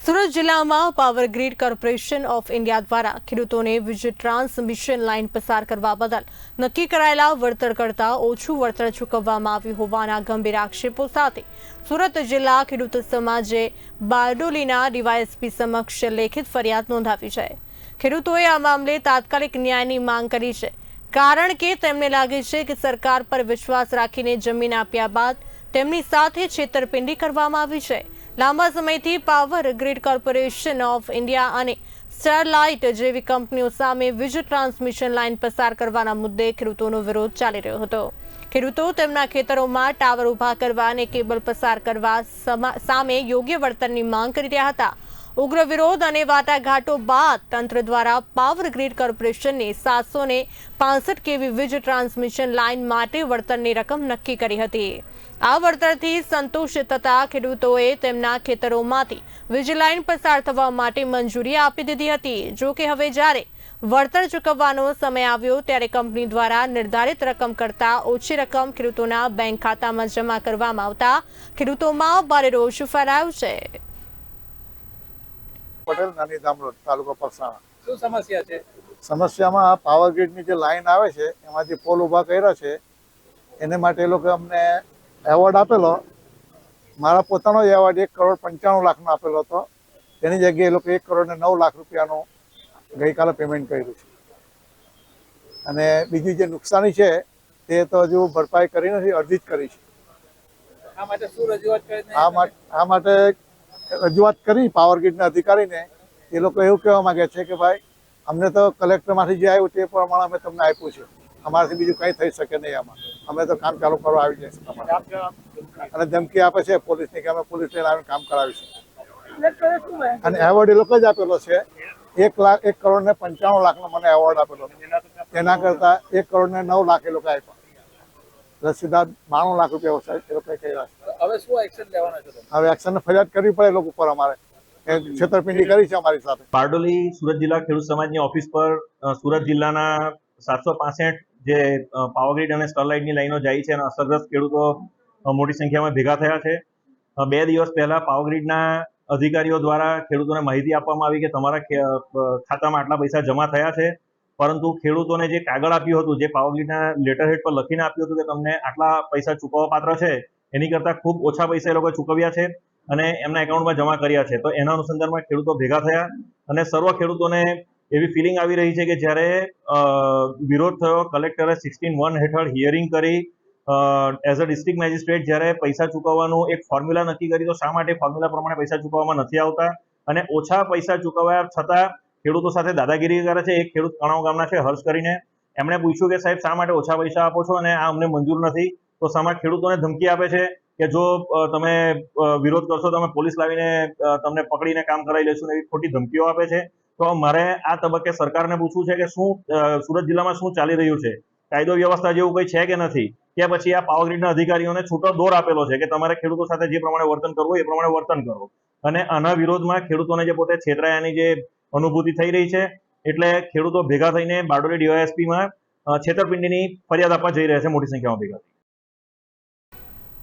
સુરત જિલ્લામાં power grid corporation of India દ્વારા ખેડૂતોને વીજ ટ્રાન્સમિશન લાઇન પસાર કરવા બદલ નક્કી કરાયેલા વળતર કરતાં ઓછું વળતર ચૂકવવામાં આવ્યું હોવાના ગંભીર આક્ષેપો સાથે સુરત જિલ્લા ખેડૂત સમાજે બારડોલીના ડીવાયએસપી સમક્ષ લેખિત ફરિયાદ નોંધાવી છે। ખેડૂતોએ આ મામલે તાત્કાલિક ન્યાયની માંગ કરી છે, કારણ કે તેમને લાગે છે કે સરકાર પર વિશ્વાસ રાખીને જમીન આપ્યા બાદ તેમની સાથે છેતરપિંડી કરવામાં આવી છે। લાંબા સમયથી power grid corporation of India અને સ્ટરલાઇટ જેવી કંપનીઓ સામે વીજ ટ્રાન્સમિશન લાઇન પસાર કરવાના મુદ્દે ખેડૂતોનો વિરોધ ચાલી રહ્યો હતો। ખેડૂતો તેમના ખેતરોમાં ટાવર ઊભા કરવા અને કેબલ પસાર કરવા સામે યોગ્ય વળતરની માંગ કરી રહ્યા હતા। ઉગ્ર વિરોધ અને વાટાઘાટો બાદ તંત્ર દ્વારા પાવર ગ્રીડ કોર્પોરેશનને 765 કેવી વીજ ટ્રાન્સમિશન લાઇન માટે વળતરની રકમ નક્કી કરી હતી। આ વળતરથી સંતોષ થતા ખેડૂતોએ તેમના ખેતરોમાંથી વીજ લાઇન પસાર થવા માટે મંજૂરી આપી દીધી હતી। જો કે હવે જ્યારે વળતર ચૂકવવાનો સમય આવ્યો ત્યારે કંપની દ્વારા નિર્ધારિત રકમ કરતાં ઓછી રકમ ખેડૂતોના બેંક ખાતામાં જમા કરવામાં આવતા ખેડૂતોમાં ભારે રોષ ફેલાયો છે। પટેલ નાની ધામરોડ તાલુકો પરસાણા। શું સમસ્યા છે? સમસ્યામાં પાવર ગ્રીડની જે લાઈન આવે છે એમાંથી પોલ ઊભા કર્યા છે, એને માટે એ લોકો અમને એવોર્ડ આપેલો। મારા પોતાનો એવોર્ડ 1,95,00,000 આપેલો હતો, તેની જગ્યાએ એ લોકો 1,09,00,000 રૂપિયાનું ગઈકાલે પેમેન્ટ કર્યું છે। અને બીજી જે નુકસાની છે તે તો હજુ ભરપાઈ કરી નથી, અરજી જ કરી છે। આ માટે શું રજૂઆત કરી? આ માટે રજૂઆત કરી પાવર ગ્રીડના અધિકારીને। એ લોકો એવું કહેવા માંગે છે કે ભાઈ અમને તો કલેક્ટરમાંથી જે આવ્યું તે પ્રમાણે અમે તમને આપ્યું છે, અમારાથી બીજું કંઈ થઈ શકે નહીં, આમાં અમે તો કામ ચાલુ કરવા આવી જઈશું તમારે। અને ધમકી આપે છે પોલીસની કે અમે પોલીસ લઈને આવીને કામ કરાવીશું। અને એવોર્ડ એ લોકો જ આપેલો છે, 1,95,00,000 મને એવોર્ડ આપેલો, તેના કરતાં 1,09,00,000 એ લોકો આપ્યા, એટલે સીધા 92 લાખ રૂપિયા ઓછા એ લોકોએ કર્યા છે। હવે શું એક્શન લેવાના છે? હવે એક્શનને ફરિયાદ કરવી પડે લોકો પર, અમારે છેતરપિંડી કરી છે અમારી સાથે। બારડોલી સુરત જિલ્લા ખેડૂત સમાજની ઓફિસ પર સુરત જિલ્લાના 765 જે પાવર ગ્રીડ અને સ્ટરલાઇટની લાઈનો જાય છે અને અસરગ્રસ્ત ખેડૂતો મોટી સંખ્યામાં ભેગા થયા છે। 2 દિવસ પહેલા પાવર ગ્રીડના અધિકારીઓ દ્વારા ખેડૂતોને માહિતી આપવામાં આવી કે તમારા ખાતામાં આટલા પૈસા જમા થયા છે, પરંતુ ખેડૂતોને જે કાગળ આપ્યું હતું, જે પાવર ગ્રીડના લેટર હેડ પર લખીને આપ્યું હતું કે તમને આટલા પૈસા ચૂકવવા પાત્ર છે, એની કરતાં ખૂબ ઓછા પૈસા એ લોકોએ ચૂકવ્યા છે અને એમના એકાઉન્ટમાં જમા કર્યા છે। તો એના અનુસંધાનમાં ખેડૂતો ભેગા થયા અને સર્વ ખેડૂતોને એવી ફિલિંગ આવી રહી છે કે જ્યારે વિરોધ થયો, કલેક્ટરે 16(1) હેઠળ હિયરિંગ કરી, એઝ અ ડિસ્ટ્રિક્ટ મેજિસ્ટ્રેટ જ્યારે પૈસા ચૂકવવાનું એક ફોર્મ્યુલા નક્કી કરી, તો શા માટે ફોર્મ્યુલા પ્રમાણે પૈસા ચૂકવવામાં નથી આવતા અને ઓછા પૈસા ચૂકવ્યા છતાં ખેડૂતો સાથે દાદાગીરી કરે છે। એક ખેડૂત કણાવ ગામના છે, હર્ષ કરીને, એમણે પૂછ્યું કે સાહેબ શા માટે ઓછા પૈસા આપો છો અને આ અમને મંજૂર નથી? તો સામે ખેડૂતોને ધમકી આપે છે કે જો તમે વિરોધ કરશો તો અમે પોલીસ લાવીને તમને પકડીને કામ કરાવી લઈશું, એવી ખોટી ધમકીઓ આપે છે। તો મારે આ તબક્કે સરકારને પૂછવું છે કે શું સુરત જિલ્લામાં શું ચાલી રહ્યું છે? કાયદો વ્યવસ્થા જેવું કંઈ છે કે નથી? કે પછી આ પાવર ગ્રીડના અધિકારીઓને છૂટો દોર આપેલો છે કે તમારે ખેડૂતો સાથે જે પ્રમાણે વર્તન કરવું એ પ્રમાણે વર્તન કરો? અને આના વિરોધમાં ખેડૂતોને જે પોતે છેતરાયાની જે અનુભૂતિ થઈ રહી છે, એટલે ખેડૂતો ભેગા થઈને બારડોલી ડીવાયએસપીમાં છેતરપિંડીની ફરિયાદ આપવા જઈ રહ્યા છે મોટી સંખ્યામાં ભેગા થઈ।